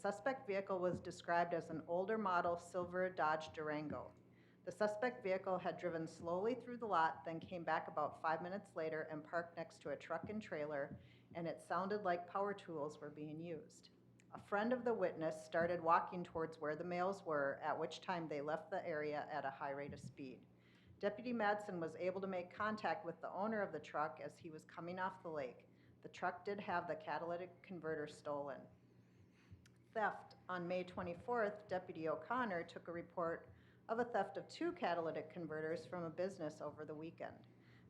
suspect vehicle was described as an older model silver Dodge Durango. The suspect vehicle had driven slowly through the lot, then came back about 5 minutes later and parked next to a truck and trailer, and it sounded like power tools were being used. A friend of the witness started walking towards where the males were, at which time they left the area at a high rate of speed. Deputy Madsen was able to make contact with the owner of the truck as he was coming off the lake. The truck did have the catalytic converter stolen. Theft. On May 24th, Deputy O'Connor took a report of a theft of 2 catalytic converters from a business over the weekend.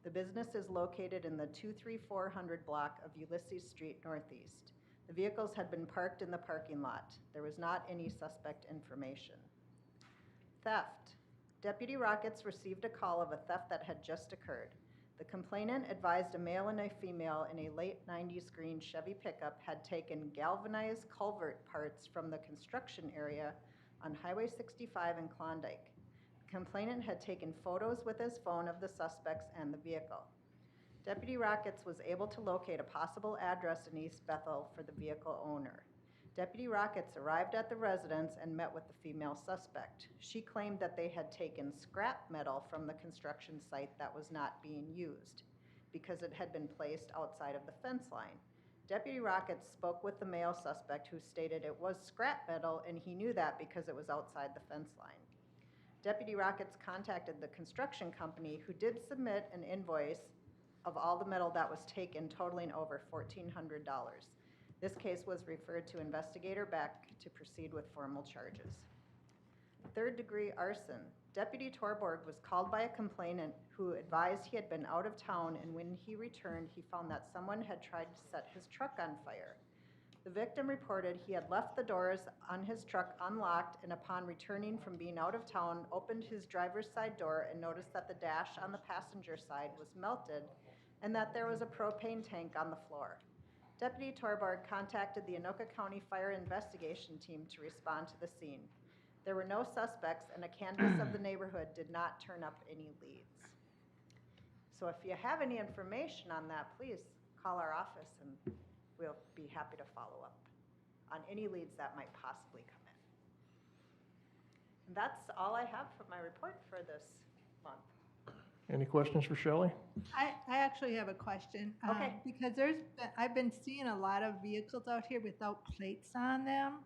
The business is located in the 23400 block of Ulysses Street Northeast. The vehicles had been parked in the parking lot. There was not any suspect information. Theft. Deputy Rockets received a call of a theft that had just occurred. The complainant advised a male and a female in a late 90s green Chevy pickup had taken galvanized culvert parts from the construction area on Highway 65 in Klondike. The complainant had taken photos with his phone of the suspects and the vehicle. Deputy Rockets was able to locate a possible address in East Bethel for the vehicle owner. Deputy Rockets arrived at the residence and met with the female suspect. She claimed that they had taken scrap metal from the construction site that was not being used because it had been placed outside of the fence line. Deputy Rockets spoke with the male suspect, who stated it was scrap metal and he knew that because it was outside the fence line. Deputy Rockets contacted the construction company, who did submit an invoice of all the metal that was taken, totaling over $1,400. This case was referred to Investigator Beck to proceed with formal charges. Third-degree arson. Deputy Torborg was called by a complainant who advised he had been out of town, and when he returned, he found that someone had tried to set his truck on fire. The victim reported he had left the doors on his truck unlocked, and upon returning from being out of town, opened his driver's side door and noticed that the dash on the passenger side was melted and that there was a propane tank on the floor. Deputy Torborg contacted the Anoka County Fire Investigation Team to respond to the scene. There were no suspects, and a canvass of the neighborhood did not turn up any leads. So if you have any information on that, please call our office and we'll be happy to follow up on any leads that might possibly come in. And that's all I have for my report for this month. Any questions for Shelley? I actually have a question. Okay. Because I've been seeing a lot of vehicles out here without plates on them.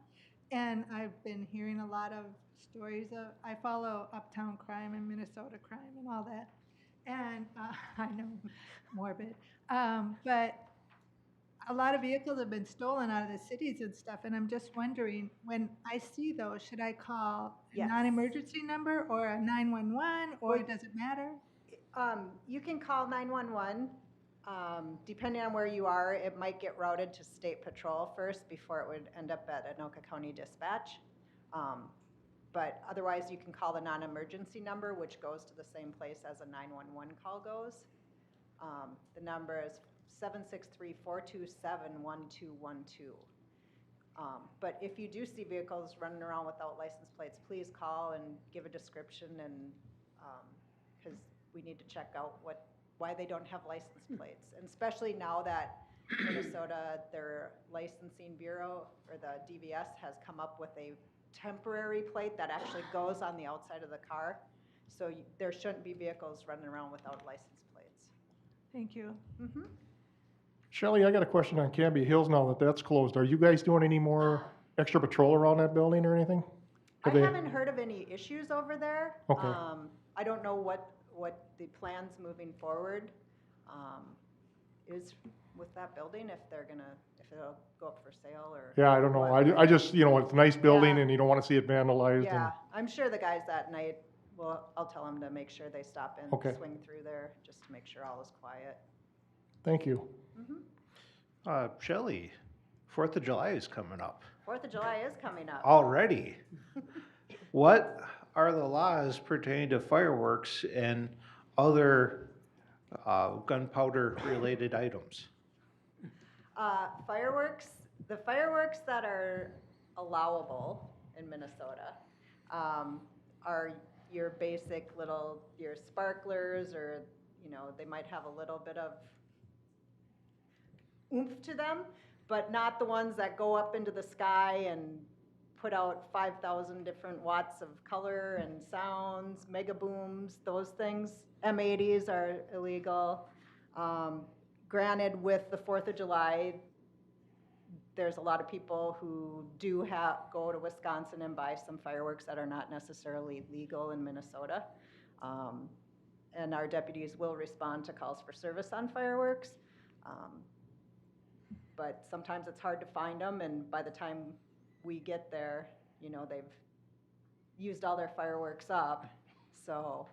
And I've been hearing a lot of stories of, I follow uptown crime and Minnesota crime and all that. And I know, morbid. But a lot of vehicles have been stolen out of the cities and stuff. And I'm just wondering, when I see those, should I call a Yes. non-emergency number or a 911, or does it matter? You can call 911. Depending on where you are, it might get routed to State Patrol first before it would end up at Anoka County Dispatch. But otherwise, you can call the non-emergency number, which goes to the same place as a 911 call goes. The number is 763-427-1212. But if you do see vehicles running around without license plates, please call and give a description, and because we need to check out why they don't have license plates. And especially now that Minnesota, their licensing bureau, or the DVS, has come up with a temporary plate that actually goes on the outside of the car. So there shouldn't be vehicles running around without license plates. Thank you. Mm-hmm. Shelley, I got a question on Canby Hills now that that's closed. Are you guys doing any more extra patrol around that building or anything? I haven't heard of any issues over there. Okay. I don't know what the plans moving forward is with that building, if it'll go up for sale or. Yeah, I don't know. I just, it's a nice building and you don't want to see it vandalized. Yeah, I'm sure the guys that night, I'll tell them to make sure they stop in, Okay. swing through there, just to make sure all is quiet. Thank you. Mm-hmm. Shelley, 4th of July is coming up. 4th of July is coming up. Already. What are the laws pertaining to fireworks and other gunpowder related items? The fireworks that are allowable in Minnesota are your basic your sparklers, or, they might have a little bit of oomph to them, but not the ones that go up into the sky and put out 5,000 different watts of color and sounds, mega booms, those things. M80s are illegal. Granted, with the 4th of July, there's a lot of people who do go to Wisconsin and buy some fireworks that are not necessarily legal in Minnesota. And our deputies will respond to calls for service on fireworks. But sometimes it's hard to find them, and by the time we get there, you know, they've used all their fireworks up. So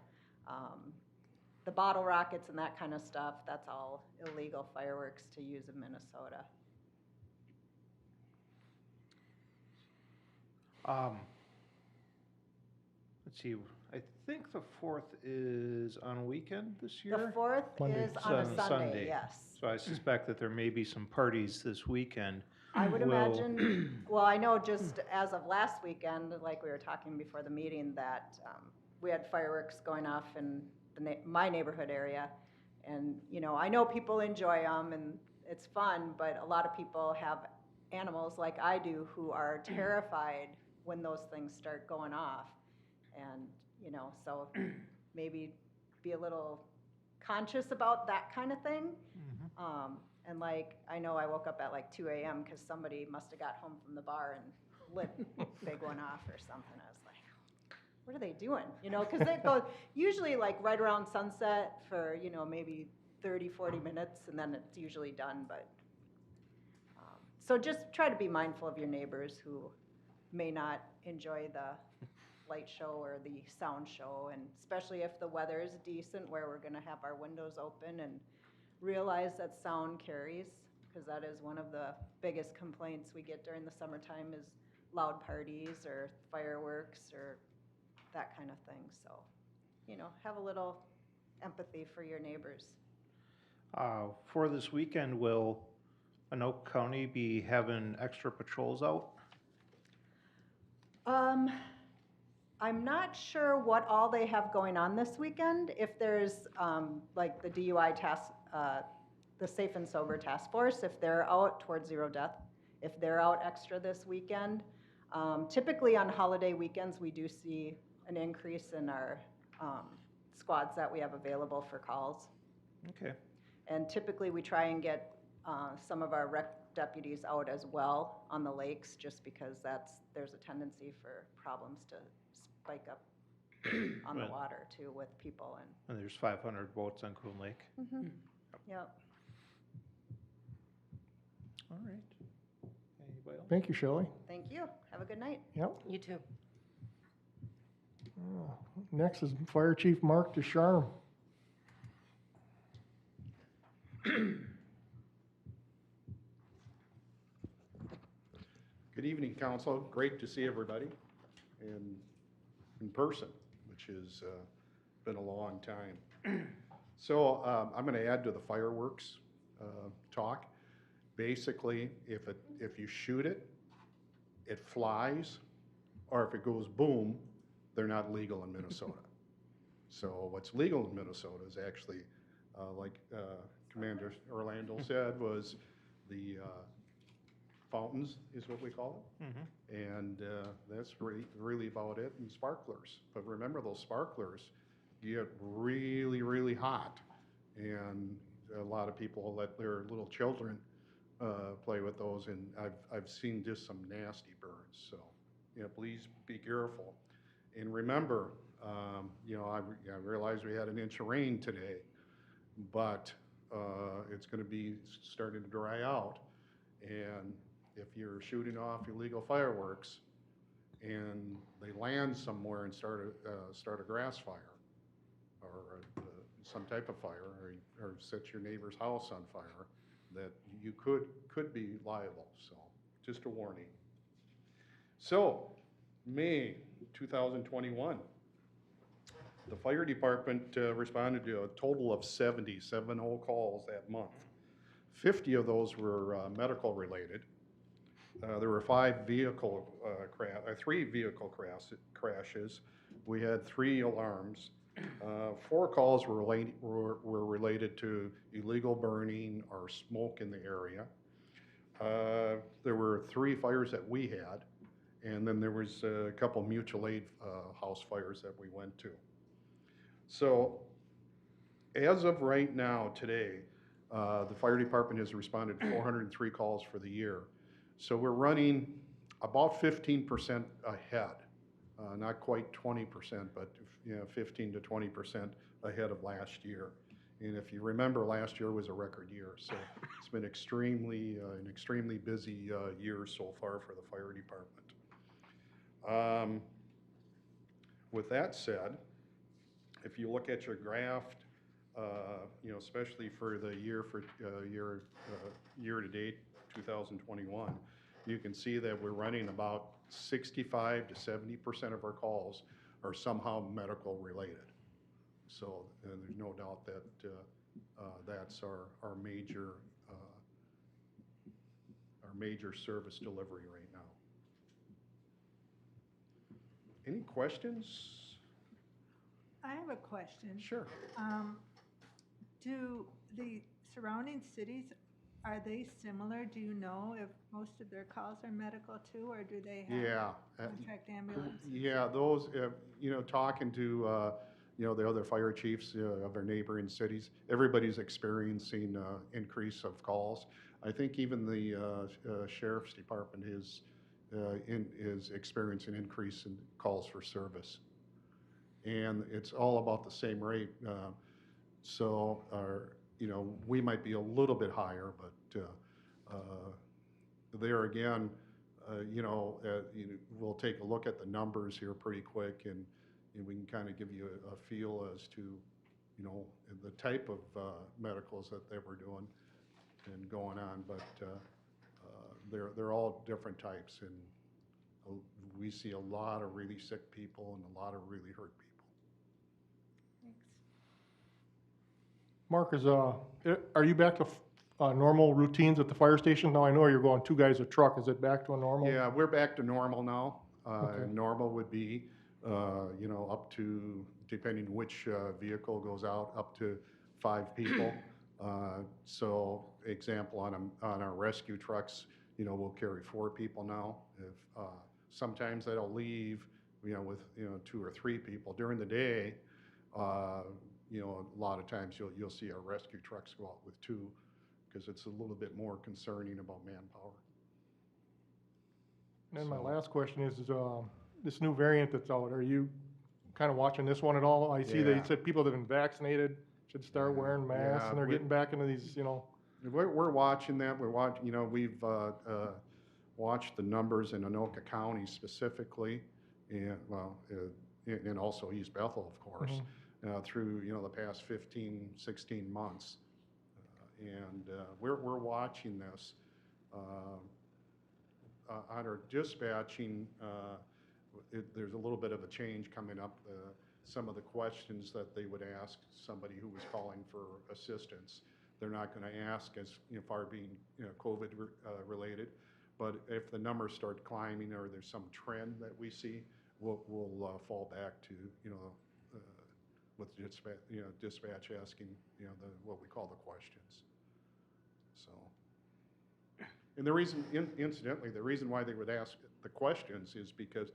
the bottle rockets and that kind of stuff, that's all illegal fireworks to use in Minnesota. Let's see, I think the 4th is on a weekend this The year? 4th Monday. is on a Sun- Sunday, Sunday. yes. So I suspect that there may be some parties this weekend. I would Will- imagine, well, I know just as of last weekend, like we were talking before the meeting, that we had fireworks going off in my neighborhood area. And, you know, I know people enjoy them and it's fun, but a lot of people have animals like I do who are terrified when those things start going off. And, you know, so maybe be a little conscious about that kind of thing. And like, I know I woke up at like 2 a.m. because somebody must have got home from the bar and lit a big one off or something. I was like, what are they doing? You know, because it goes usually like right around sunset for, you know, maybe 30, 40 minutes, and then it's usually done. But so just try to be mindful of your neighbors who may not enjoy the light show or the sound show, and especially if the weather is decent where we're going to have our windows open, and realize that sound carries, because that is one of the biggest complaints we get during the summertime is loud parties or fireworks or that kind of thing. So, you know, have a little empathy for your neighbors. For this weekend, will Anoka County be having extra patrols out? I'm not sure what all they have going on this weekend. If there's like the DUI task, the Safe and Sober Task Force, if they're out towards zero death, if they're out extra this weekend. Typically on holiday weekends, we do see an increase in our squads that we have available for calls. Okay. And typically we try and get some of our rec deputies out as well on the lakes, just because there's a tendency for problems to spike up on the Right. water too with people. And there's 500 boats on Coon Lake. Yep. All right. Anybody else? Thank you, Shelley. Thank you. Have a good night. Yep. You too. Next is Fire Chief Mark Descharm. Good evening, council. Great to see everybody in person, which has been a long time. So I'm going to add to the fireworks talk. Basically, if you shoot it, it flies, or if it goes boom, they're not legal in Minnesota. So what's legal in Minnesota is actually, like Commander Orlando said, was the fountains is what we call it. And that's really about it, and sparklers. But remember, those sparklers get really, really hot. And a lot of people let their little children play with those, and I've seen just some nasty burns. So, you know, please be careful. And remember, you know, I realize we had an inch of rain today, but it's going to be starting to dry out. And if you're shooting off illegal fireworks and they land somewhere and start a grass fire or some type of fire, or set your neighbor's house on fire, that you could be liable. So just a warning. So May 2021, the fire department responded to a total of 70 calls that month. 50 of those were medical related. There were 3 vehicle crashes. We had 3 alarms. 4 calls were related to illegal burning or smoke in the area. There were 3 fires that we had, And then there was a couple mutual aid house fires that we went to. So as of right now, today, the fire department has responded to 403 calls for the year. So we're running about 15% ahead, not quite 20%, but 15 to 20% ahead of last year. And if you remember, last year was a record year, so it's been an extremely busy year so far for the fire department. With that said, if you look at your graph, especially for the year to date, 2021, you can see that we're running about 65 to 70% of our calls are somehow medical related. So there's no doubt that that's our major service delivery right now. Any questions? I have a question. Sure. Do the surrounding cities, are they similar? Do you know if most of their calls are medical too, or do they have Yeah. contract ambulance? Yeah, those, talking to, the other fire chiefs of our neighboring cities, everybody's experiencing increase of calls. I think even the sheriff's department is experiencing an increase in calls for service. And it's all about the same rate. So, we might be a little bit higher, but there again, we'll take a look at the numbers here pretty quick, and we can kind of give you a feel as to, the type of medicals that we're doing and going on. But they're all different types, and we see a lot of really sick people and a lot of really hurt people. Thanks. Mark, are you back to normal routines at the fire station now? I know you're going 2 guys a truck. Is it back to a normal? Yeah, we're back to normal now. Okay. Normal would be, up to, depending which vehicle goes out, up to 5 people. So, example, on our rescue trucks, we'll carry 4 people now. If sometimes that'll leave, with 2 or 3 people during the day. A lot of times you'll see our rescue trucks go out with 2, because it's a little bit more concerning about manpower. And then my last question is this new variant that's out, are you kind of watching this one at all? I see they Yeah. said people that have been vaccinated should start wearing masks, Yeah, and they're getting back into these, We're watching that. We're watching, we've watched the numbers in Anoka County specifically, and and also East Bethel, of course, through, the past 15, 16 months. And we're watching this. On our dispatching, there's a little bit of a change coming up. Some of the questions that they would ask somebody who was calling for assistance, they're not going to ask as far being COVID related. But if the numbers start climbing or there's some trend that we see, we'll fall back to with dispatch asking what we call the questions. So, and the reason, incidentally, the reason why they would ask the questions is because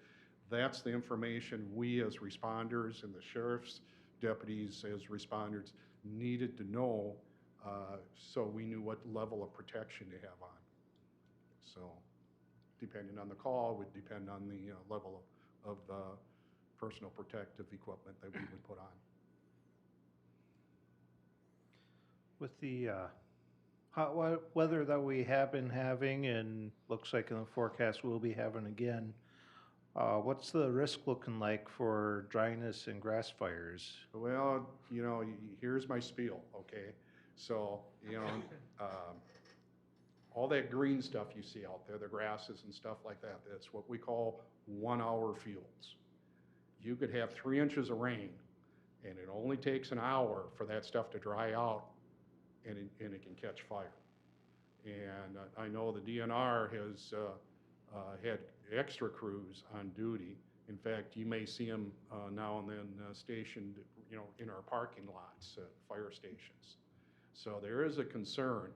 that's the information we as responders and the sheriff's deputies as responders needed to know, so we knew what level of protection to have on. So, depending on the call, would depend on the level of personal protective equipment that we would put on. With the hot weather that we have been having, and looks like in the forecast we'll be having again, what's the risk looking like for dryness and grass fires? Well, here's my spiel, okay? So, all that green stuff you see out there, the grasses and stuff like that, that's what we call 1-hour fields. You could have 3 inches of rain, and it only takes an hour for that stuff to dry out, and it can catch fire. And I know the DNR has had extra crews on duty. In fact, you may see them now and then stationed, in our parking lots at fire stations. So there is a concern.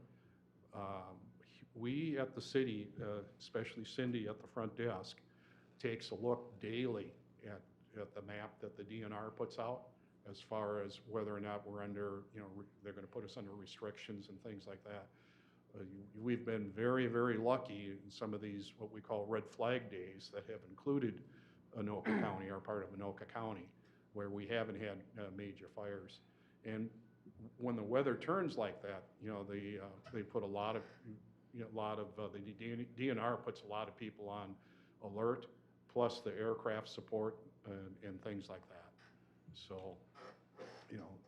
We at the city, especially Cindy at the front desk, takes a look daily at the map that the DNR puts out as far as whether or not we're under, they're going to put us under restrictions and things like that. We've been very, very lucky in some of these, what we call red flag days that have included Anoka County, or part of Anoka County, where we haven't had major fires. And when the weather turns like that, they put a lot of, the DNR puts a lot of people on alert, plus the aircraft support and things like that. So,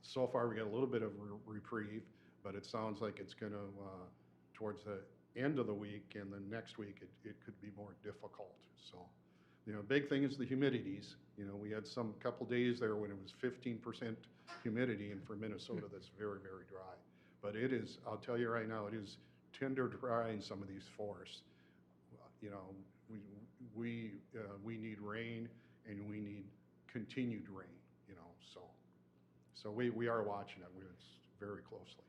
so far we got a little bit of reprieve, but it sounds like it's going to, towards the end of the week and the next week, it could be more difficult. So, big thing is the humidities. We had some couple days there when it was 15% humidity, and for Minnesota, that's very, very dry. But it is, I'll tell you right now, it is tinder dry in some of these forests. We need rain, and we need continued rain, so we are watching it very closely.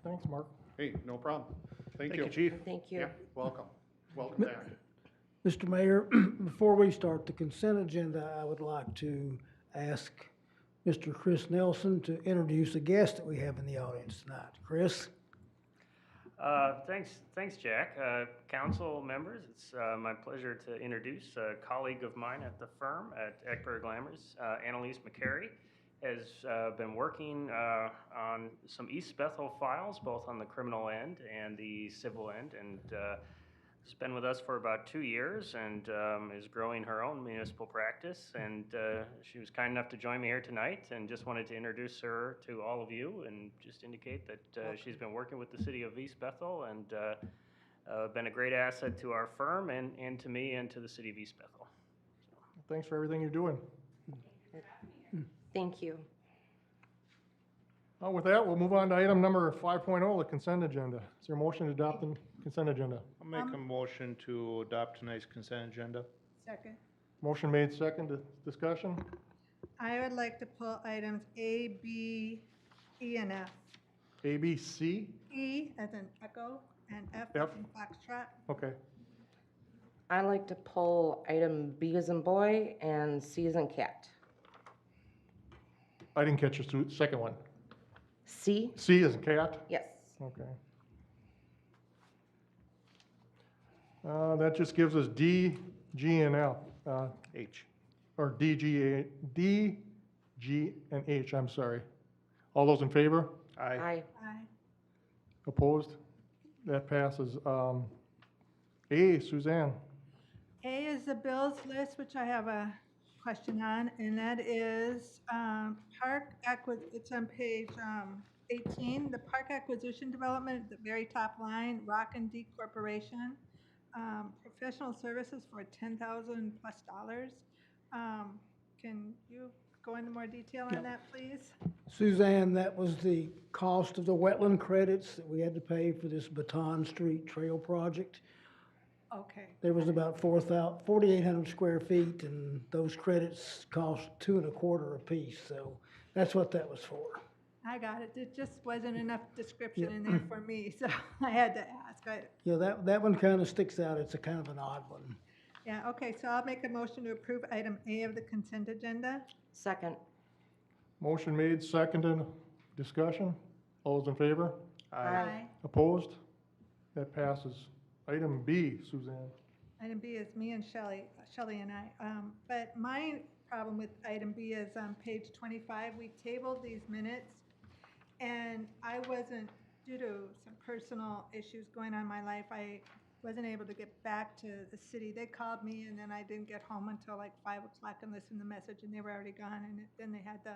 Thanks, Mark. Hey, no problem. Thank you. Chief. Thank you. Yeah, welcome. Welcome back. Mr. Mayor, before we start the consent agenda, I would like to ask Mr. Chris Nelson to introduce a guest that we have in the audience tonight. Chris? Thanks, Jack. Council members, it's my pleasure to introduce a colleague of mine at the firm at Eckberg Lammers, Annalise McCary, has been working on some East Bethel files, both on the criminal end and the civil end, and has been with us for about 2 years and is growing her own municipal practice. And she was kind enough to join me here tonight, and just wanted to introduce her to all of you and just indicate that she's been working with the city of East Bethel and been a great asset to our firm and to me and to the city of East Bethel. Thanks for everything you're doing. Thank you. With that, we'll move on to item number 5.0, the consent agenda. Is there a motion to adopt the consent agenda? I'll make a motion to adopt tonight's consent agenda. Second. Motion made, second, discussion? I would like to pull items A, B, E, and F. A, B, C? E as in echo, and F F. as in foxtrot. Okay. I like to pull item B as in boy and C as in cat. I didn't catch the second one. C? C is a cat? Yes. Okay. That just gives us D, G, and L. H. Or D, G, and H, I'm sorry. All those in favor? Aye. Aye. Aye. Opposed? That passes. A, Suzanne. A is the bills list, which I have a question on, and that is it's on page 18, the park acquisition development at the very top line, Rock and D Corporation, professional services for $10,000+ plus. Can you go into more detail on that, please? Suzanne, that was the cost of the wetland credits that we had to pay for this Baton Street Trail project. Okay. There was about 4,800 square feet, and those credits cost $2.25 a piece, so that's what that was for. I got it. There just wasn't enough description in there for me, so I had to ask. Yeah, that one kind of sticks out. It's a kind of an odd one. Yeah, okay, so I'll make a motion to approve item A of the consent agenda. Second. Motion made, seconded, discussion? All those in favor? Aye. Opposed? That passes. Item B, Suzanne. Item B is me and Shelley and I. But my problem with item B is on page 25, we tabled these minutes, and I wasn't, due to some personal issues going on in my life, I wasn't able to get back to the city. They called me, and then I didn't get home until like 5 o'clock and listen to the message, and they were already gone, and then they had the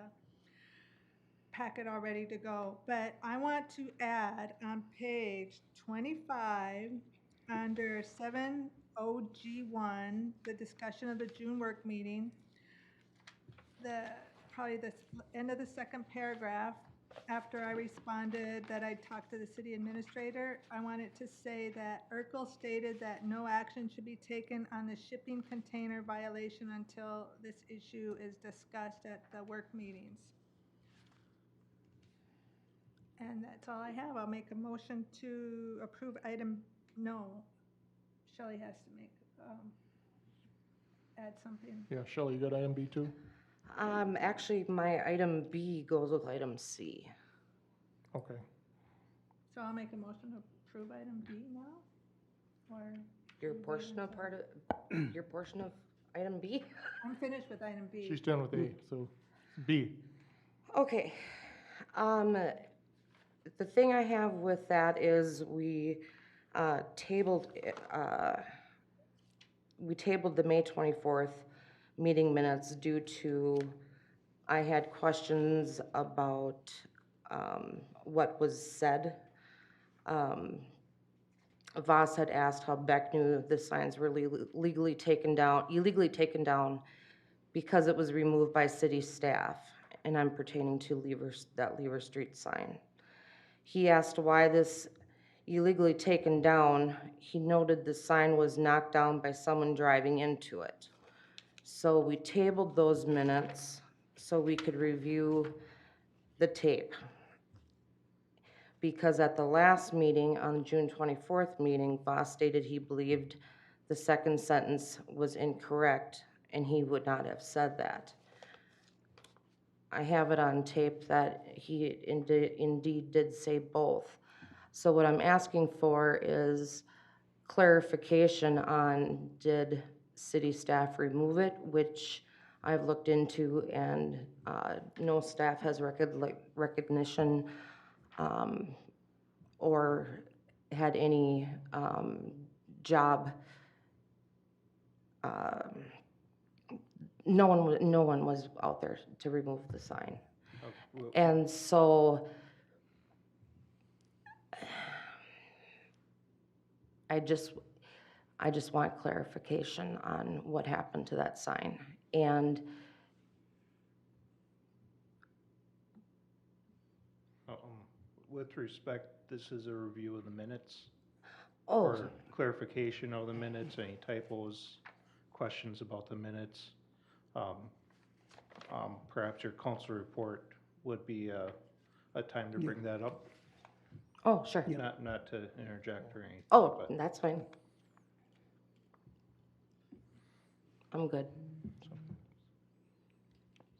packet all ready to go. But I want to add on page 25, under 70G1, the discussion of the June work meeting, probably the end of the second paragraph, after I responded that I talked to the city administrator, I wanted to say that Urkel stated that no action should be taken on the shipping container violation until this issue is discussed at the work meetings. And that's all I have. I'll make a motion to approve item, no. Shelley has to make, add something. Yeah, Shelley, you got item B too? Actually, my item B goes with item C. Okay. So I'll make a motion to approve item B now? Or? Your we wait portion of until- your portion of item B? I'm finished with item B. She's done with A, so B. Okay. The thing I have with that is we tabled the May 24th meeting minutes due to, I had questions about what was said. Voss had asked how Beck knew the signs were illegally taken down because it was removed by city staff, and I'm pertaining to that Lever Street sign. He asked why this illegally taken down. He noted the sign was knocked down by someone driving into it. So we tabled those minutes so we could review the tape. Because at the last meeting, on the June 24th meeting, Voss stated he believed the second sentence was incorrect, and he would not have said that. I have it on tape that he indeed did say both. So what I'm asking for is clarification on, did city staff remove it, which I've looked into, and no staff has recognition or had any job. No one was out there to remove the sign. Well, And so I just want clarification on what happened to that sign. And with respect, this is a review of the minutes. oh, Or clarification of the minutes, any typos, questions about the minutes. Perhaps your council report would be a time to bring that up, oh, sure. not to interject or anything. Oh, but- that's fine. I'm good.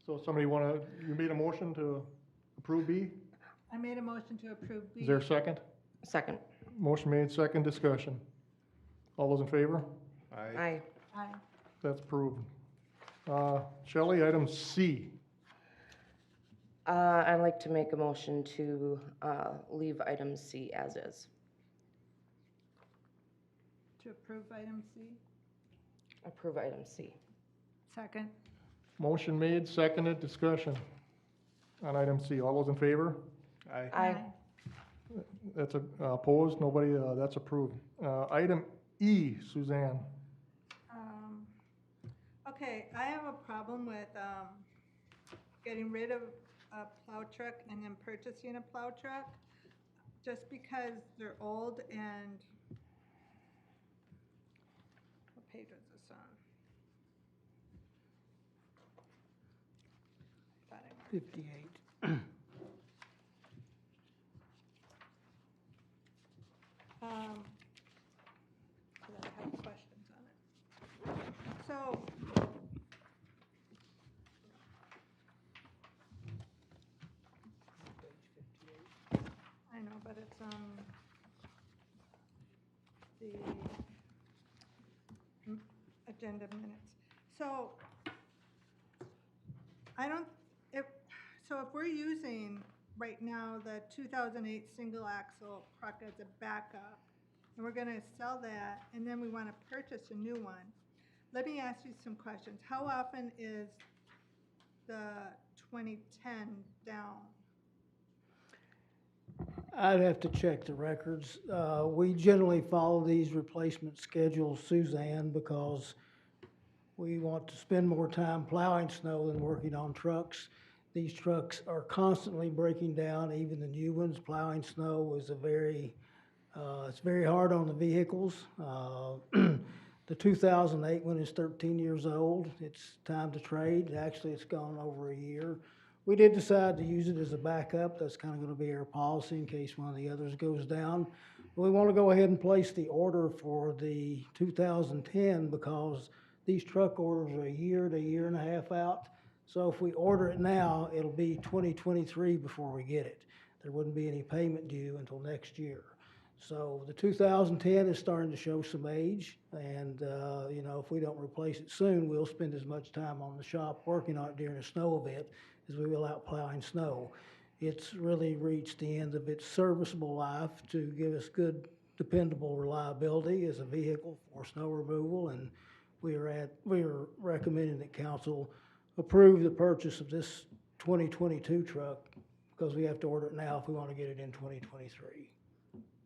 So somebody you made a motion to approve B? I made a motion to approve B. Is there a second? Second. Motion made, second, discussion. All those in favor? Aye. Aye. That's approved. Shelley, item C. I'd like to make a motion to leave item C as is. To approve item C. Approve item C. Second. Motion made, seconded, discussion on item C. All those in favor? Aye. That's opposed, nobody, that's approved. Item E, Suzanne. Okay, I have a problem with getting rid of a plow truck and then purchasing a plow truck, just because they're old and, what page was this on? Thought I marked it. 58. Because I have questions on it. So, I know, but it's the agenda minutes. So, if we're using right now the 2008 single axle truck as a backup, and we're gonna sell that, and then we wanna purchase a new one, let me ask you some questions. How often is the 2010 down? I'd have to check the records. We generally follow these replacement schedules, Suzanne, because we want to spend more time plowing snow than working on trucks. These trucks are constantly breaking down, even the new ones. Plowing snow is it's very hard on the vehicles. The 2008 one is 13 years old. It's time to trade. Actually, it's gone over a year. We did decide to use it as a backup. That's kind of going to be our policy in case one of the others goes down. We want to go ahead and place the order for the 2010 because these truck orders are a year to year and a half out. So if we order it now, it'll be 2023 before we get it. There wouldn't be any payment due until next year. So the 2010 is starting to show some age, and, you know, if we don't replace it soon, we'll spend as much time on the shop working on it during a snow event as we will out plowing snow. It's really reached the end of its serviceable life to give us good, dependable reliability as a vehicle for snow removal, and we are recommending that council approve the purchase of this 2022 truck because we have to order it now if we want to get it in 2023.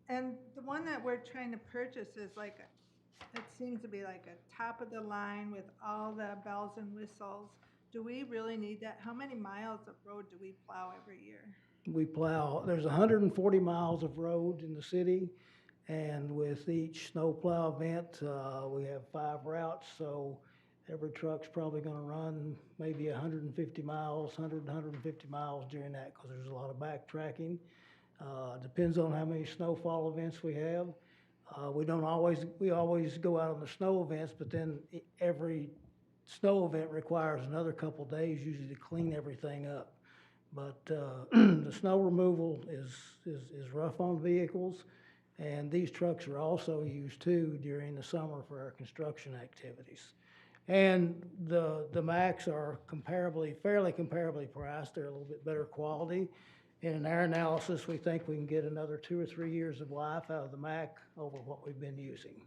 And the one that we're trying to purchase is like, it seems to be like a top of the line with all the bells and whistles. Do we really need that? How many miles of road do we plow every year? We plow, there's 140 miles of road in the city, and with each snow plow event, we have 5 routes, so every truck's probably gonna run maybe 150 miles, 150 miles during that, because there's a lot of backtracking. Depends on how many snowfall events we have. We always go out on the snow events, but then every snow event requires another couple days usually to clean everything up. But the snow removal is rough on vehicles, and these trucks are also used too during the summer for our construction activities. And the Macs are fairly comparably priced. They're a little bit better quality. And in our analysis, we think we can get another 2 or 3 years of life out of the Mac over what we've been using.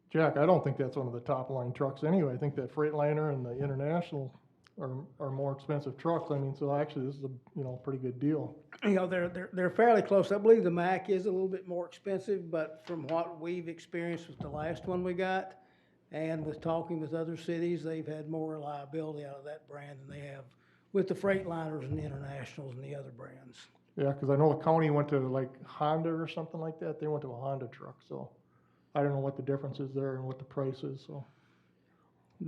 Jack, I don't think that's one of the top line trucks anyway. I think that Freightliner and the International are more expensive trucks. I mean, so actually this is a, you know, pretty good deal. You know, they're fairly close. I believe the Mac is a little bit more expensive, but from what we've experienced with the last one we got, and with talking with other cities, they've had more reliability out of that brand than they have with the Freightliners and the Internationals and the other brands. Yeah, because I know the county went to like Honda or something like that. They went to a Honda truck, so I don't know what the difference is there and what the price is, so.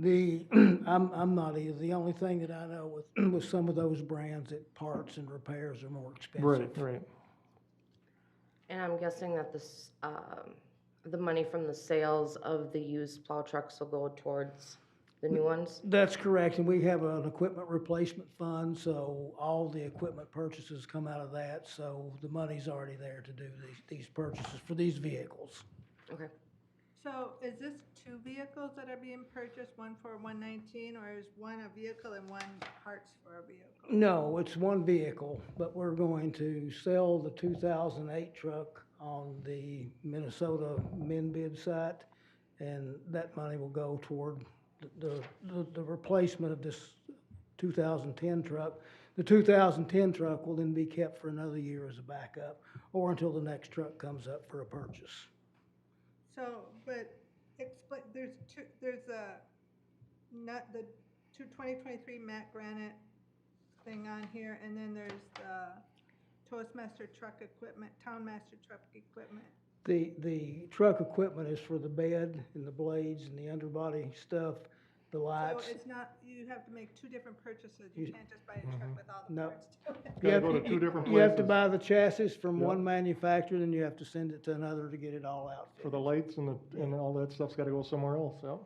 I'm not either. The only thing that I know with some of those brands that parts and repairs are more expensive. Right. And I'm guessing that this, the money from the sales of the used plow trucks will go towards the new ones? That's correct, and we have an equipment replacement fund, so all the equipment purchases come out of that, so the money's already there to do these purchases for these vehicles. Okay. So is this 2 vehicles that are being purchased, one for 119, or is one a vehicle and one parts for a vehicle? No, it's one vehicle, but we're going to sell the 2008 truck on the Minnesota min bid site, and that money will go toward the replacement of this 2010 truck. The 2010 truck will then be kept for another year as a backup, or until the next truck comes up for a purchase. So, but explain, there's the 2023 Matt Granite thing on here, and then there's the Toastmaster truck equipment, Townmaster truck equipment. The truck equipment is for the bed and the blades and the underbody stuff, the lights. So it's not, you have to make 2 different purchases. You can't just buy a truck with all the No. parts to it. Gotta go to 2 different You have to places. buy the chassis from Yep. one manufacturer, then you have to send it to another to get it all out. For the lights and all that stuff's gotta go somewhere else, yeah.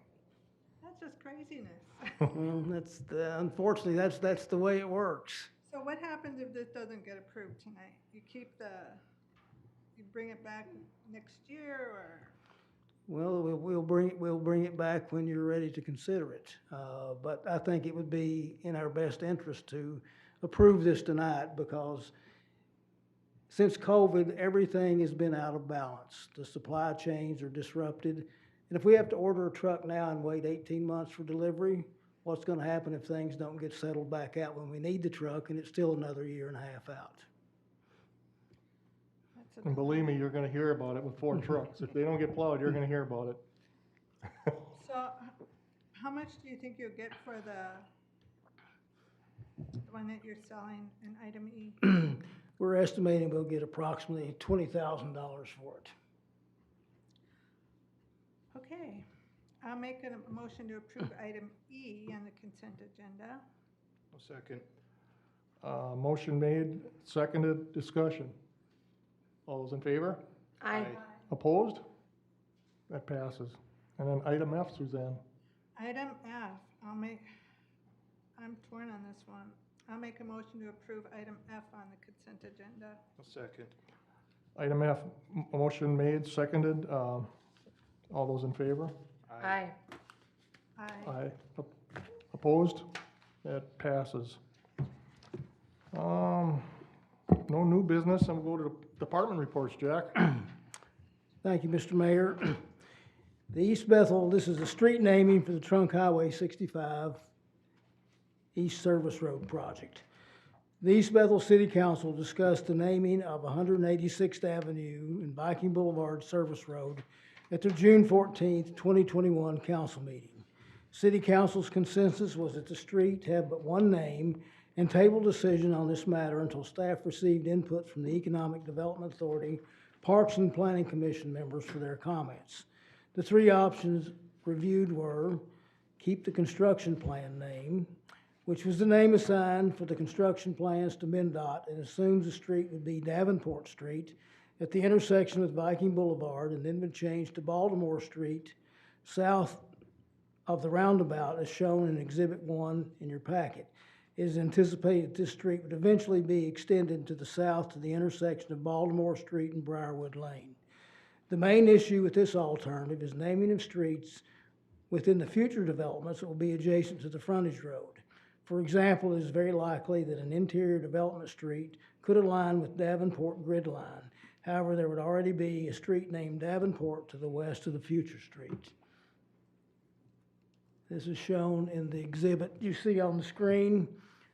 That's just craziness. Well, unfortunately, that's the way it works. So what happens if this doesn't get approved tonight? You bring it back next year, or? Well, we'll bring it back when you're ready to consider it. But I think it would be in our best interest to approve this tonight because since COVID, everything has been out of balance. The supply chains are disrupted. And if we have to order a truck now and wait 18 months for delivery, what's gonna happen if things don't get settled back out when we need the truck and it's still another year and a half out? And believe me, you're gonna hear about it with 4 trucks. If they don't get plowed, you're gonna hear about it. So how much do you think you'll get for the one that you're selling in item E? We're estimating we'll get approximately $20,000 for it. Okay, I'll make a motion to approve item E on the consent agenda. A second. Motion made, seconded, discussion. All those in favor? Aye. Opposed? That passes. And then item F, Suzanne. Item F, I'm torn on this one. I'll make a motion to approve item F on the consent agenda. A second. Item F, motion made, seconded. All those in favor? Aye. Aye. Aye. Opposed? That passes. No new business, and we'll go to the department reports, Jack. Thank you, Mr. Mayor. The East Bethel, this is a street naming for the Trunk Highway 65 East Service Road project. The East Bethel City Council discussed the naming of 186th Avenue and Viking Boulevard Service Road at their June 14th, 2021 council meeting. City Council's consensus was that the street have but one name and table decision on this matter until staff received input from the Economic Development Authority, Parks and Planning Commission members for their comments. The three options reviewed were keep the construction plan name, which was the name assigned for the construction plans to MnDOT and assumes the street would be Davenport Street at the intersection with Viking Boulevard and then would change to Baltimore Street south of the roundabout as shown in Exhibit 1 in your packet. It is anticipated that this street would eventually be extended to the south to the intersection of Baltimore Street and Briarwood Lane. The main issue with this alternative is naming of streets within the future developments that will be adjacent to the frontage road. For example, it is very likely that an interior development street could align with Davenport grid line. However, there would already be a street named Davenport to the west of the future street. This is shown in the exhibit you see on the screen.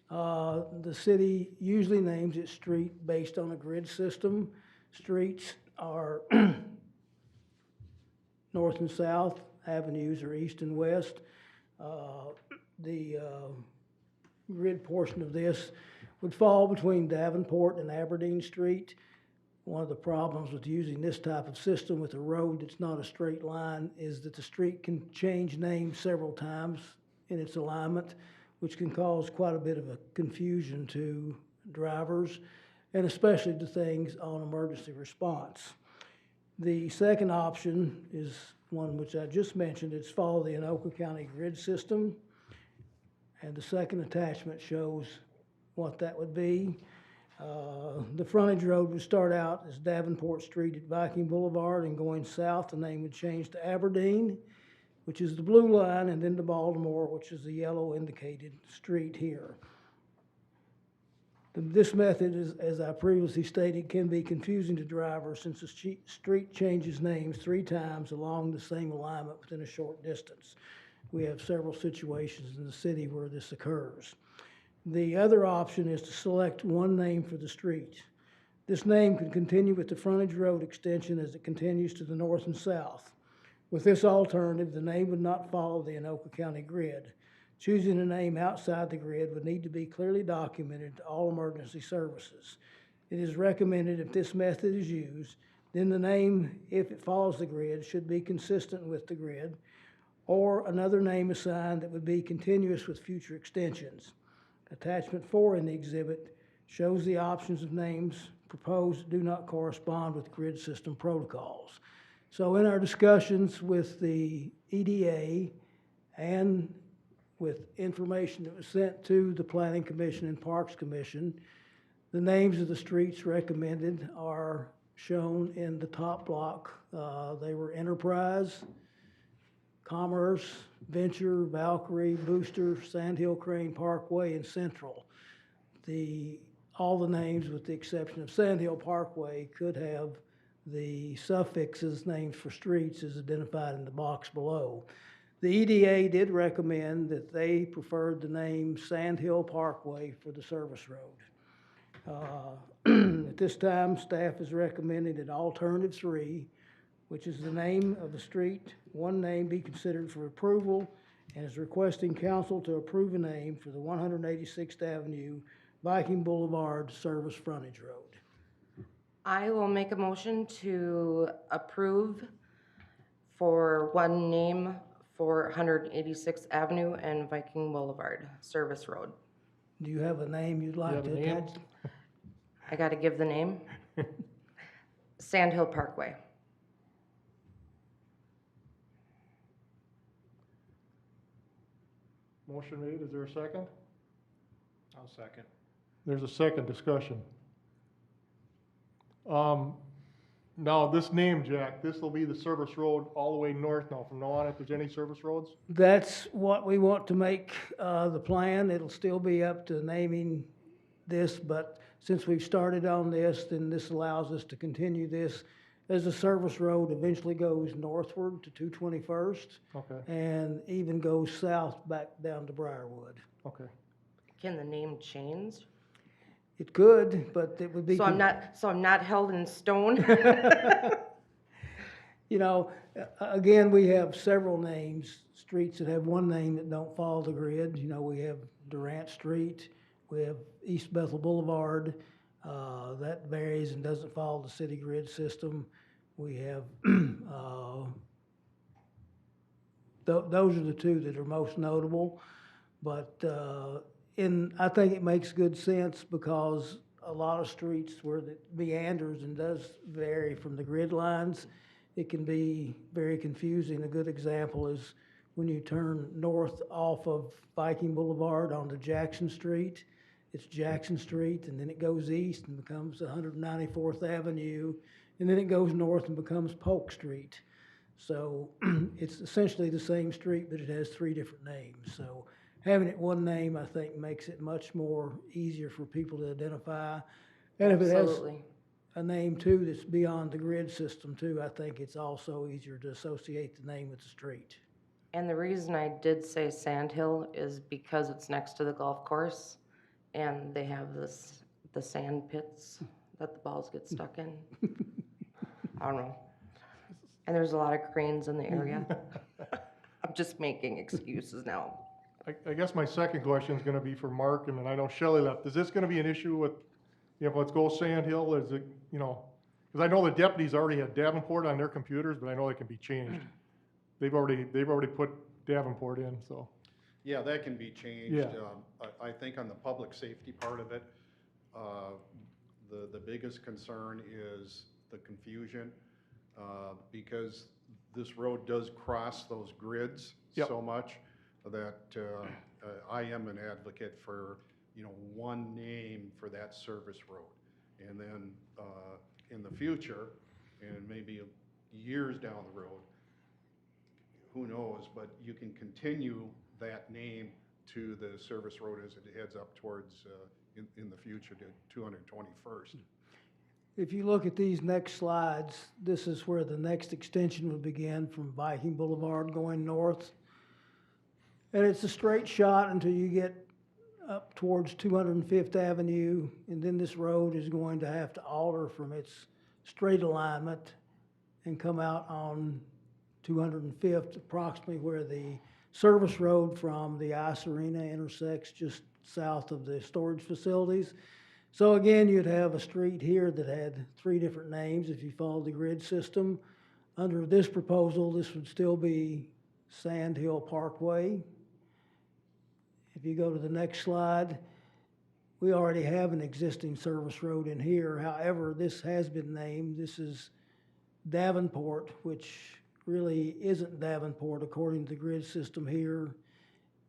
The city usually names its street based on a grid system. Streets are north and south, avenues are east and west. The grid portion of this would fall between Davenport and Aberdeen Street. One of the problems with using this type of system with a road that's not a straight line is that the street can change names several times in its alignment, which can cause quite a bit of a confusion to drivers and especially to things on emergency response. The second option is one which I just mentioned. It's follow the Anoka County grid system. And the second attachment shows what that would be. The frontage road would start out as Davenport Street at Viking Boulevard, and going south, the name would change to Aberdeen, which is the blue line, and then to Baltimore, which is the yellow indicated street here. This method, as I previously stated, can be confusing to drivers since the street changes names 3 times along the same alignment within a short distance. We have several situations in the city where this occurs. The other option is to select one name for the street. This name can continue with the frontage road extension as it continues to the north and south. With this alternative, the name would not follow the Anoka County grid. Choosing a name outside the grid would need to be clearly documented to all emergency services. It is recommended if this method is used, then the name, if it follows the grid, should be consistent with the grid, or another name assigned that would be continuous with future extensions. Attachment 4 in the exhibit shows the options of names proposed that do not correspond with grid system protocols. So in our discussions with the EDA and with information that was sent to the Planning Commission and Parks Commission, the names of the streets recommended are shown in the top block. They were Enterprise, Commerce, Venture, Valkyrie, Booster, Sandhill Crane Parkway, and Central. All the names, with the exception of Sandhill Parkway, could have the suffixes names for streets as identified in the box below. The EDA did recommend that they preferred the name Sandhill Parkway for the service road. At this time, staff is recommending that alternative 3, which is the name of the street, one name be considered for approval, and is requesting council to approve a name for the 186th Avenue Viking Boulevard Service Frontage Road. I will make a motion to approve for one name for 186th Avenue and Viking Boulevard Service Road. Do you have a name you'd like have to a name? attach? I gotta give the name. Sand Hill Parkway. Motion made, is there a second? I'll second. There's a second discussion. Now, this name, Jack, this will be the service road all the way north now, from now on, if there's any service roads? That's what we want to make the plan. It'll still be up to naming this, but since we've started on this, then this allows us to continue this as the service road eventually goes northward to 221st Okay, and even goes south back down to Briarwood. okay. Can the name change? It could, but it would be. So I'm not held in stone? You know, again, we have several names, streets that have one name that don't follow the grid. You know, we have Durant Street, we have East Bethel Boulevard, that varies and doesn't follow the city grid system. We have, those are the two that are most notable. But, I think it makes good sense because a lot of streets where it meanders and does vary from the grid lines, it can be very confusing. A good example is when you turn north off of Viking Boulevard onto Jackson Street. It's Jackson Street, and then it goes east and becomes 194th Avenue, and then it goes north and becomes Polk Street. So it's essentially the same street, but it has three different names. So having it one name, I think, makes it much more easier for people to identify. And if it has Absolutely. a name too that's beyond the grid system too, I think it's also easier to associate the name with the street. And the reason I did say Sand Hill is because it's next to the golf course, and they have the sand pits that the balls get stuck in. I don't know. And there's a lot of cranes in the area. I'm just making excuses now. I guess my second question is gonna be for Mark, and then I know Shelley left. Is this gonna be an issue with, let's go Sand Hill, is it, because I know the deputies already had Davenport on their computers, but I know they can be changed. They've already put Davenport in, so. Yeah, that can be changed. Yeah. I think on the public safety part of it, the biggest concern is the confusion, because this road does cross those grids Yep. so much that I am an advocate for, one name for that service road. And then in the future, and maybe years down the road, who knows, but you can continue that name to the service road as it heads up towards, in the future, to 221st. If you look at these next slides, this is where the next extension would begin from Viking Boulevard going north. And it's a straight shot until you get up towards 205th Avenue, and then this road is going to have to alter from its straight alignment and come out on 205th, approximately where the service road from the Ice Arena intersects just south of the storage facilities. So again, you'd have a street here that had three different names if you followed the grid system. Under this proposal, this would still be Sand Hill Parkway. If you go to the next slide, we already have an existing service road in here. However, this has been named. This is Davenport, which really isn't Davenport according to the grid system here,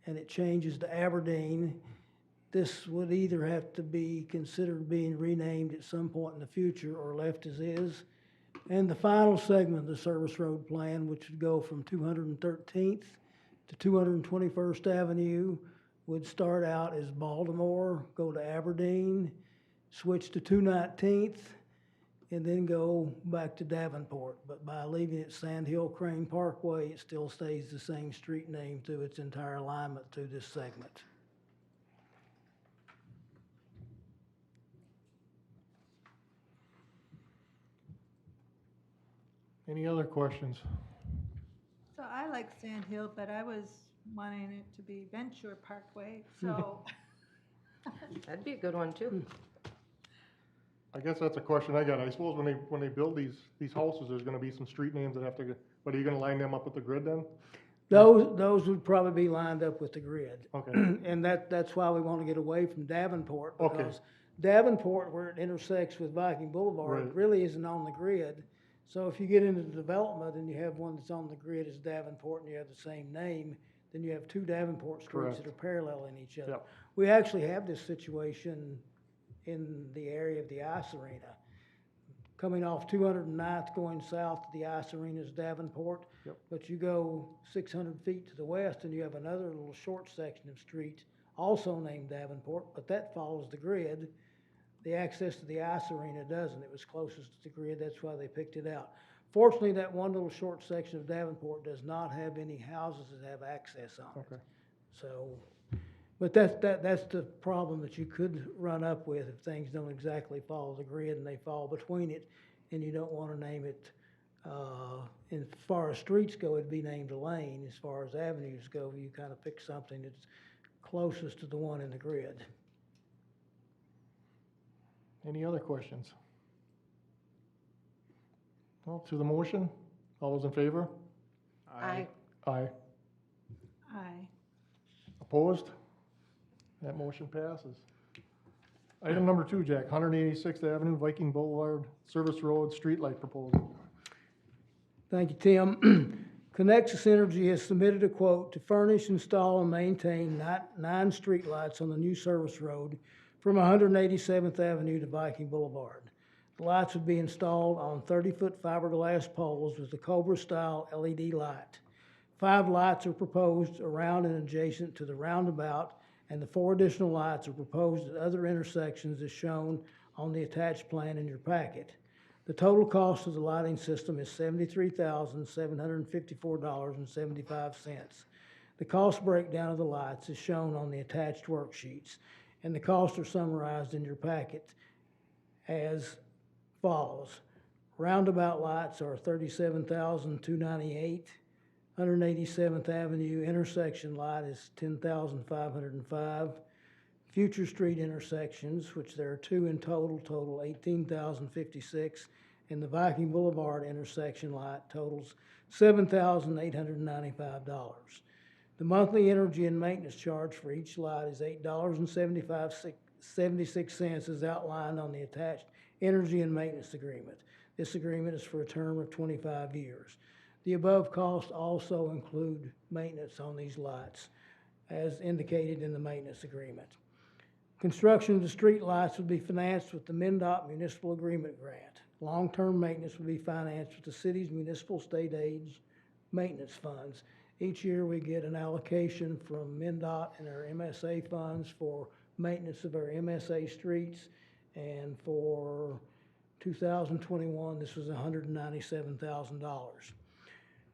and it changes to Aberdeen. This would either have to be considered being renamed at some point in the future or left as is. And the final segment of the service road plan, which would go from 213th to 221st Avenue, would start out as Baltimore, go to Aberdeen, switch to 219th, and then go back to Davenport. But by leaving it Sand Hill Crane Parkway, it still stays the same street name through its entire alignment through this segment. Any other questions? So I like Sand Hill, but I was wanting it to be Venture Parkway, so. That'd be a good one too. I guess that's a question I got. I suppose when they build these houses, there's gonna be some street names that have to, but are you gonna line them up with the grid then? Those would probably be lined up with the grid. Okay, And that's why we want to get away from Davenport, Okay. because Davenport, where it intersects with Viking Boulevard, Right. really isn't on the grid. So if you get into the development and you have one that's on the grid as Davenport and you have the same name, then you have two Davenport streets that Correct. are paralleling each other. Yep. We actually have this situation in the area of the ice arena. Coming off 209th going south to the ice arena is Davenport. Yep. But you go 600 feet to the west and you have another little short section of street also named Davenport, but that follows the grid. The access to the ice arena doesn't. It was closest to the grid, that's why they picked it out. Fortunately, that one little short section of Davenport does not have any houses that have access on it. Okay. So, but that's the problem that you could run up with if things don't exactly follow the grid and they fall between it, and you don't want to name it, and as far as streets go, it'd be named a lane. As far as avenues go, you kind of pick something that's closest to the one in the grid. Any other questions? Well, to the motion, all those in favor? Aye. Aye. Aye. Opposed? That motion passes. Item number 2, Jack, 186th Avenue, Viking Boulevard, Service Road, streetlight proposal. Thank you, Tim. Connexus Energy has submitted a quote to furnish, install, and maintain 9 streetlights on the new service road from 187th Avenue to Viking Boulevard. The lights would be installed on 30-foot fiberglass poles with the Cobra-style LED light. 5 lights are proposed around and adjacent to the roundabout, and the 4 additional lights are proposed at other intersections as shown on the attached plan in your packet. The total cost of the lighting system is $73,754.75. The cost breakdown of the lights is shown on the attached worksheets, and the costs are summarized in your packet as follows. Roundabout lights are $37,298. 187th Avenue intersection light is $10,505. Future street intersections, which there are 2 in total $18,056, and the Viking Boulevard intersection light totals $7,895. The monthly energy and maintenance charge for each light is $8.76 as outlined on the attached energy and maintenance agreement. This agreement is for a term of 25 years. The above costs also include maintenance on these lights, as indicated in the maintenance agreement. Construction of the street lights would be financed with the MnDOT Municipal Agreement Grant. Long-term maintenance would be financed with the city's municipal state aid maintenance funds. Each year we get an allocation from MnDOT and our MSA funds for maintenance of our MSA streets, and for 2021 this was $197,000.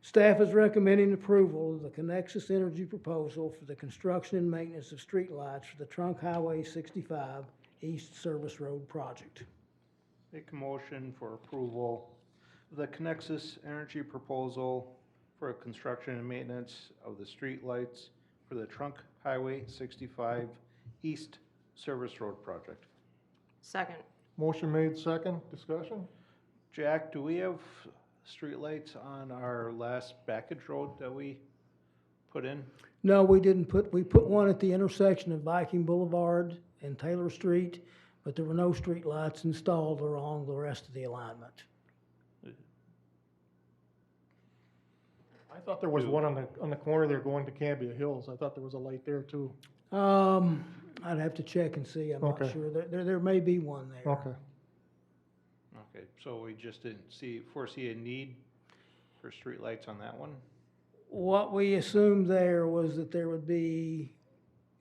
Staff is recommending approval of the Connexus Energy proposal for the construction and maintenance of streetlights for the Trunk Highway 65 East Service Road project. Make a motion for approval of the Connexus Energy proposal for construction and maintenance of the streetlights for the Trunk Highway 65 East Service Road project. Second. Motion made, second, discussion? Jack, do we have streetlights on our last package road that we put in? No, we didn't we put one at the intersection of Viking Boulevard and Taylor Street, but there were no street lights installed along the rest of the alignment. I thought there was one on the corner there going to Cambia Hills. I thought there was a light there too. I'd have to check and see, I'm not Okay. sure. There may be one there. Okay. Okay, so we just didn't foresee a need for streetlights on that one? What we assumed there was that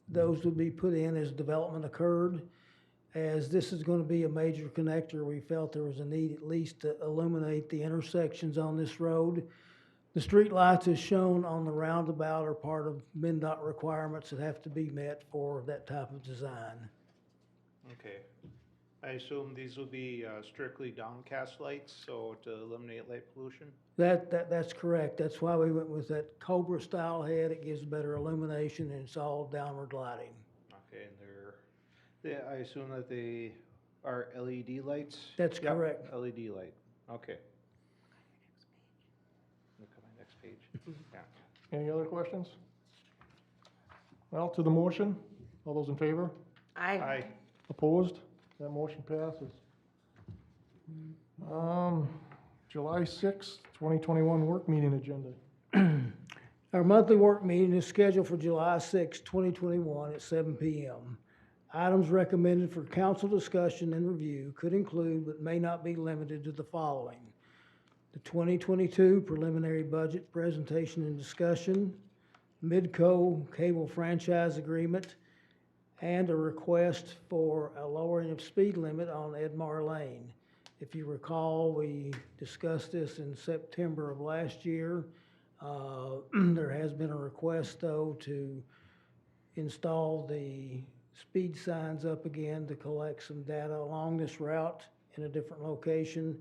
those would be put in as development occurred. As this is gonna be a major connector, we felt there was a need at least to illuminate the intersections on this road. The street lights as shown on the roundabout are part of MnDOT requirements that have to be met for that type of design. Okay. I assume these will be strictly downcast lights, so to eliminate light pollution? That's correct. That's why we went with that Cobra style head. It gives better illumination and it's all downward lighting. Okay, and I assume that they are LED lights? That's Yep. correct. LED light, okay. Look at my next page. Yeah. Any other questions? Well, to the motion, all those in favor? Aye. Aye. Opposed? That motion passes. July 6th, 2021 work meeting agenda. Our monthly work meeting is scheduled for July 6, 2021 at 7 p.m. Items recommended for council discussion and review could include but may not be limited to the following: the 2022 preliminary budget presentation and discussion, Midco cable franchise agreement, and a request for a lowering of speed limit on Edmar Lane. If you recall, we discussed this in September of last year. There has been a request, though, to install the speed signs up again to collect some data along this route in a different location.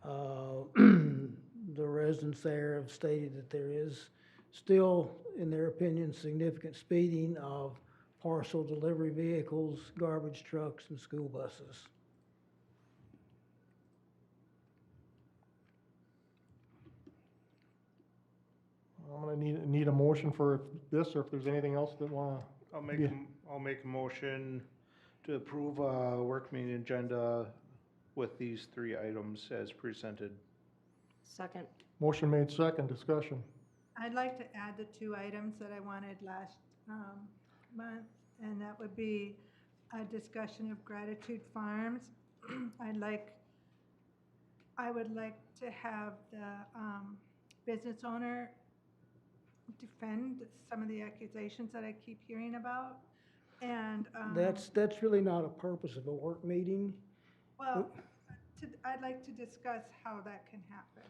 The residents there have stated that there is still, in their opinion, significant speeding of parcel delivery vehicles, garbage trucks, and school buses. I'm gonna need a motion for this, or if there's anything else that wanna, Yeah. I'll make a motion to approve a work meeting agenda with these 3 items as presented. Second. motion made second, discussion. I'd like to add the 2 items that I wanted last month, and that would be a discussion of Gratitude Farms. I would like to have the business owner defend some of the accusations that I keep hearing about. And That's really not a purpose of a work meeting. well, I'd like to discuss how that can happen.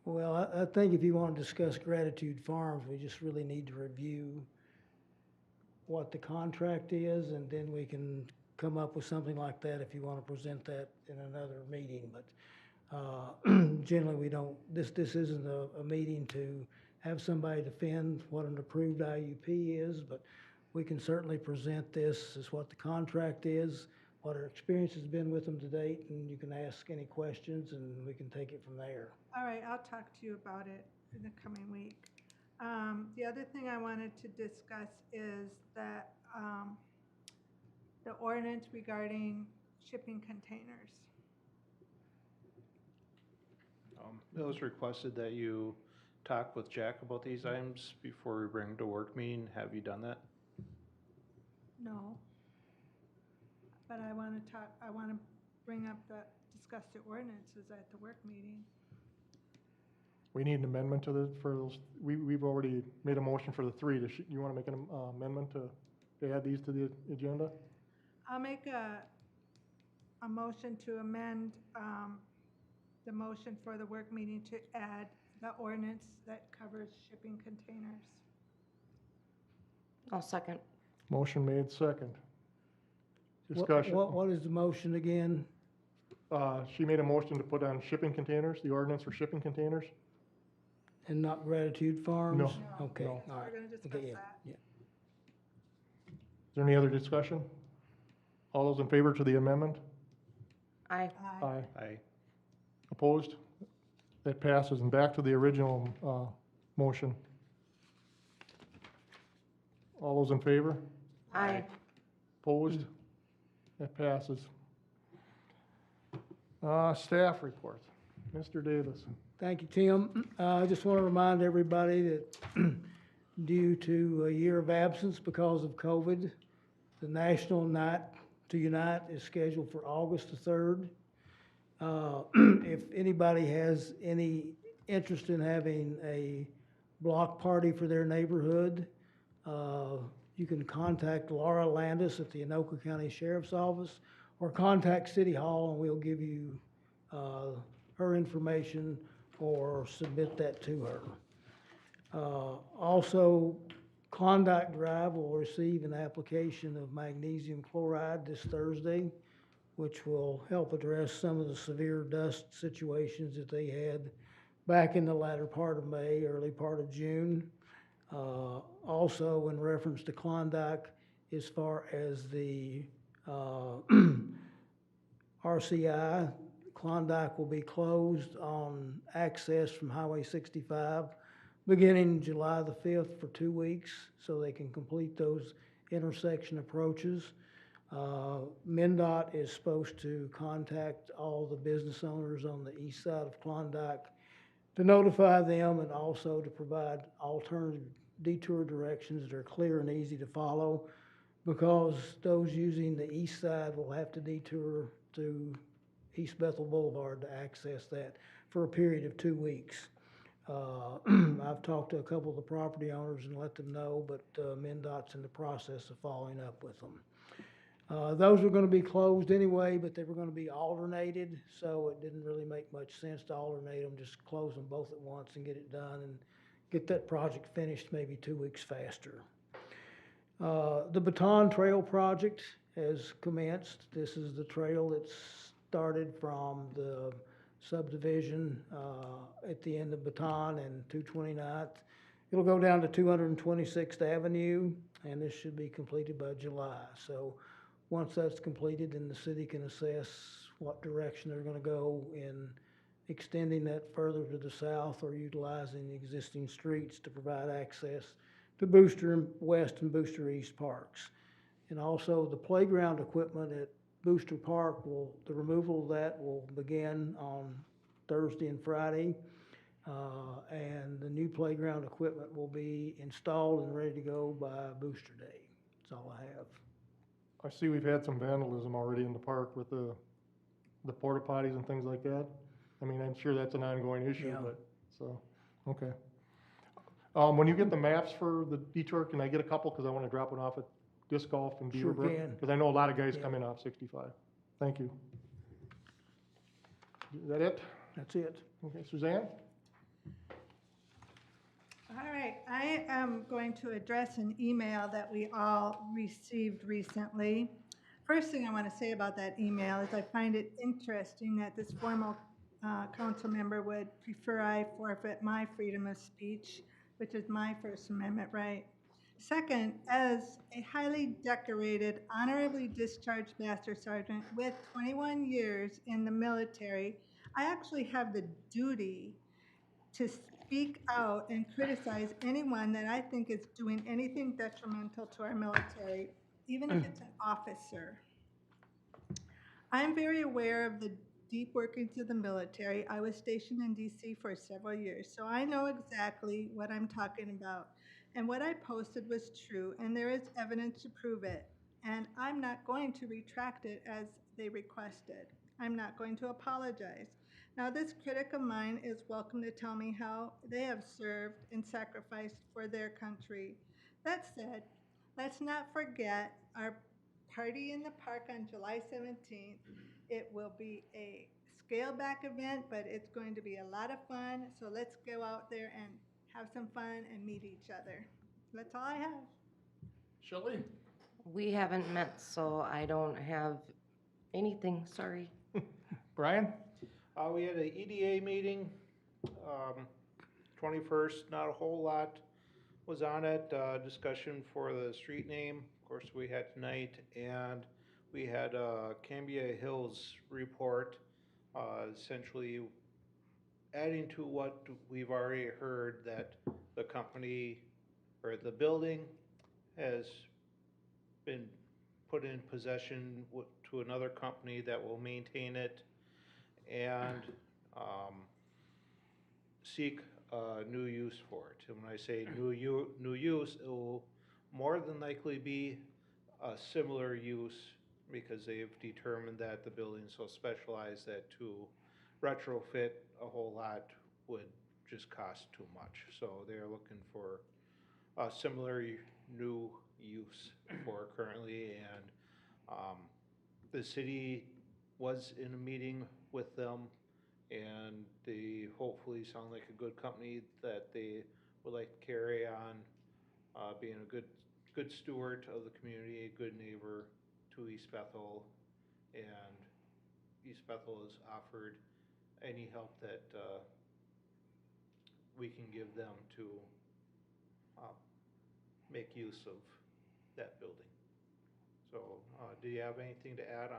Well, I think if you want to discuss Gratitude Farms, we just really need to review what the contract is, and then we can come up with something like that if you want to present that in another meeting. But generally, we don't, this isn't a meeting to have somebody defend what an approved IUP is, but we can certainly present this as what the contract is, what our experience has been with them to date, and you can ask any questions, and we can take it from there. All right, I'll talk to you about it in the coming week. The other thing I wanted to discuss is that the ordinance regarding shipping containers. It was requested that you talk with Jack about these items before we bring to work meeting. Have you done that? No. But I want to bring up discuss the ordinances at the work meeting. We need an amendment to the, for those, we've already made a motion for the 3. You wanna make an amendment to add these to the agenda? I'll make a motion to amend the motion for the work meeting to add the ordinance that covers shipping containers. I'll second. Motion made second. What- Discussion. What is the motion again? She made a motion to put on shipping containers, the ordinance for shipping containers. And not Gratitude Farms? No. Okay, No. all We're right. going to discuss Okay, yeah, that. yeah. Is there any other discussion? All those in favor to the amendment? Aye. Aye. Aye. Opposed? That passes. And back to the original motion. All those in favor? Aye. Opposed? That passes. Staff report. Mr. Davis. Thank you, Tim. I just want to remind everybody that due to a year of absence because of COVID, the National Night to Unite is scheduled for August the 3rd. If anybody has any interest in having a block party for their neighborhood, you can contact Laura Landis at the Anoka County Sheriff's Office or contact City Hall and we'll give you her information or submit that to her. Also, Klondike Drive will receive an application of magnesium chloride this Thursday, which will help address some of the severe dust situations that they had back in the latter part of May, early part of June. Also, in reference to Klondike, as far as the RCI, Klondike will be closed on access from Highway 65 beginning July the 5th for 2 weeks so they can complete those intersection approaches. MnDOT is supposed to contact all the business owners on the east side of Klondike to notify them and also to provide alternative detour directions that are clear and easy to follow, because those using the east side will have to detour to East Bethel Boulevard to access that for a period of 2 weeks. I've talked to a couple of the property owners and let them know, but MnDOT's in the process of following up with them. Those were gonna be closed anyway, but they were gonna be alternated, so it didn't really make much sense to alternate them, just close them both at once and get it done and get that project finished maybe 2 weeks faster. The Baton Trail project has commenced. This is the trail that's started from the subdivision at the end of Baton and 229th. It'll go down to 226th Avenue, and this should be completed by July. So once that's completed, then the city can assess what direction they're gonna go in extending that further to the south or utilizing the existing streets to provide access to Booster West and Booster East parks. And also the playground equipment at Booster Park the removal of that will begin on Thursday and Friday. And the new playground equipment will be installed and ready to go by Booster Day. That's all I have. I see we've had some vandalism already in the park with the porta potties and things like that. I mean, I'm sure that's an ongoing issue, Yeah. but, so, okay. When you get the maps for the detour, can I get a couple? Because I want to drop one off at Disc Golf and Sure Beaverbrook. can. Because I know a lot of guys Yeah. come in off 65. Thank you. Is that it? That's it. Okay, Suzanne? All right, I am going to address an email that we all received recently. First thing I want to say about that email is I find it interesting that this formal council member would prefer I forfeit my freedom of speech, which is my First Amendment right. Second, as a highly decorated, honorably discharged Master Sergeant with 21 years in the military, I actually have the duty to speak out and criticize anyone that I think is doing anything detrimental to our military, even if it's an officer. I'm very aware of the deep workings of the military. I was stationed in DC for several years, so I know exactly what I'm talking about. And what I posted was true, and there is evidence to prove it. And I'm not going to retract it as they requested. I'm not going to apologize. Now, this critic of mine is welcome to tell me how they have served and sacrificed for their country. That said, let's not forget our party in the park on July 17th. It will be a scaled-back event, but it's going to be a lot of fun. So let's go out there and have some fun and meet each other. That's all I have. Shelley? We haven't met, so I don't have anything, sorry. Brian? We had an EDA meeting, 21st, not a whole lot was on it. Discussion for the street name, of course, we had tonight, and we had a Cambia Hills report, essentially adding to what we've already heard, that the company, or the building, has been put in possession to another company that will maintain it and seek new use for it. And when I say new use, it will more than likely be a similar use, because they've determined that the building is so specialized that to retrofit a whole lot would just cost too much. So they're looking for a similar new use for currently, and the city was in a meeting with them, and they hopefully sound like a good company that they would like to carry on, being a good steward of the community, a good neighbor to East Bethel, and East Bethel has offered any help that we can give them to make use of that building. So, do you have anything to add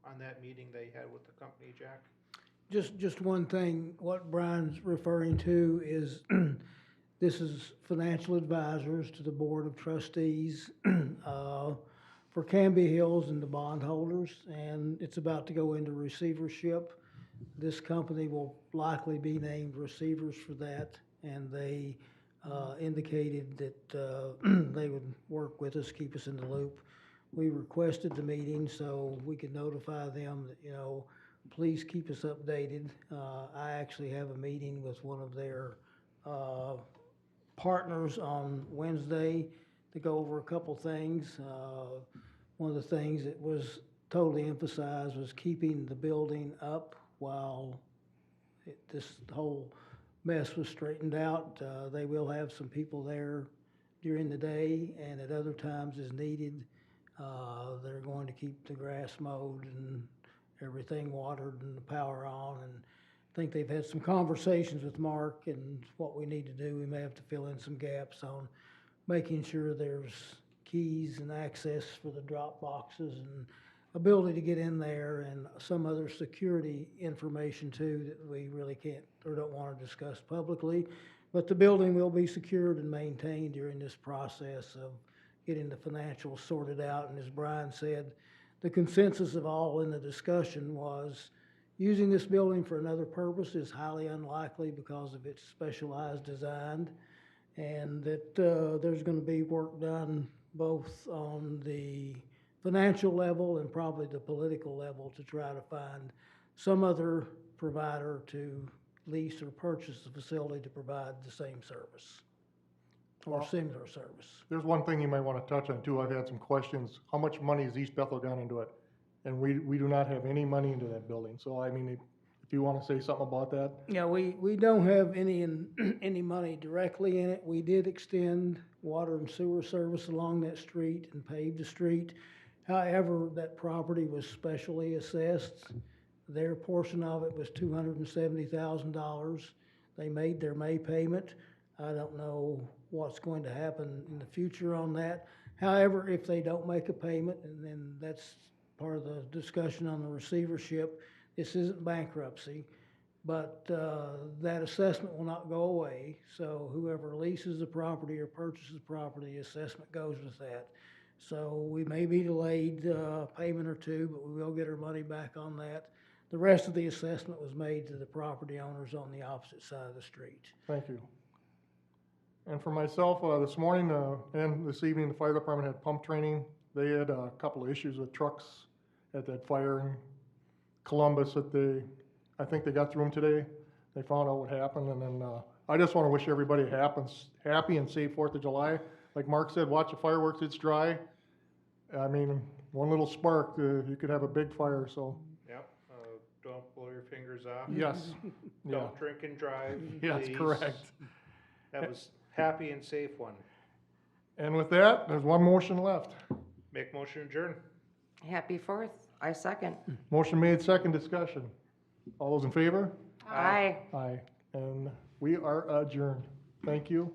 on that meeting they had with the company, Jack? Just one thing, what Brian's referring to is, this is financial advisors to the Board of Trustees for Canby Hills and the bondholders, and it's about to go into receivership. This company will likely be named receivers for that, and they indicated that they would work with us, keep us in the loop. We requested the meeting so we could notify them that, please keep us updated. I actually have a meeting with one of their partners on Wednesday to go over a couple things. One of the things that was totally emphasized was keeping the building up while this whole mess was straightened out. They will have some people there during the day, and at other times as needed. They're going to keep the grass mowed and everything watered and the power on. And I think they've had some conversations with Mark and what we need to do. We may have to fill in some gaps on making sure there's keys and access for the drop boxes and ability to get in there, and some other security information too that we really can't or don't want to discuss publicly. But the building will be secured and maintained during this process of getting the financials sorted out. And as Brian said, the consensus of all in the discussion was using this building for another purpose is highly unlikely because of its specialized design, and that there's going to be work done both on the financial level and probably the political level to try to find some other provider to lease or purchase the facility to provide the same service or Well, similar service. There's one thing you might want to touch on too. I've had some questions. How much money has East Bethel gone into it? And we do not have any money into that building. So I mean, if you want to say something about that. Yeah, we don't have any money directly in it. We did extend water and sewer service along that street and paved the street. However, that property was specially assessed. Their portion of it was $270,000. They made their May payment. I don't know what's going to happen in the future on that. However, if they don't make a payment, and then that's part of the discussion on the receivership, this isn't bankruptcy, but that assessment will not go away. So whoever leases the property or purchases the property, assessment goes with that. So we may be delayed a payment or two, but we will get our money back on that. The rest of the assessment was made to the property owners on the opposite side of the street. Thank you. And for myself, this morning and this evening, the fire department had pump training. They had a couple of issues with trucks at that fire in Columbus that I think they got through them today. They found out what happened, and then I just want to wish everybody a happy and safe 4th of July. Like Mark said, watch the fireworks, it's dry. I mean, one little spark, you could have a big fire, so. Yep, don't blow your fingers off. Yes, yeah, Don't drink and drive, yes, please. correct. That was happy and safe one. And with that, there's one motion left. Make motion adjourn. Happy 4th. I second. Motion made, second discussion. All those in favor? Aye. Aye. And we are adjourned. Thank you.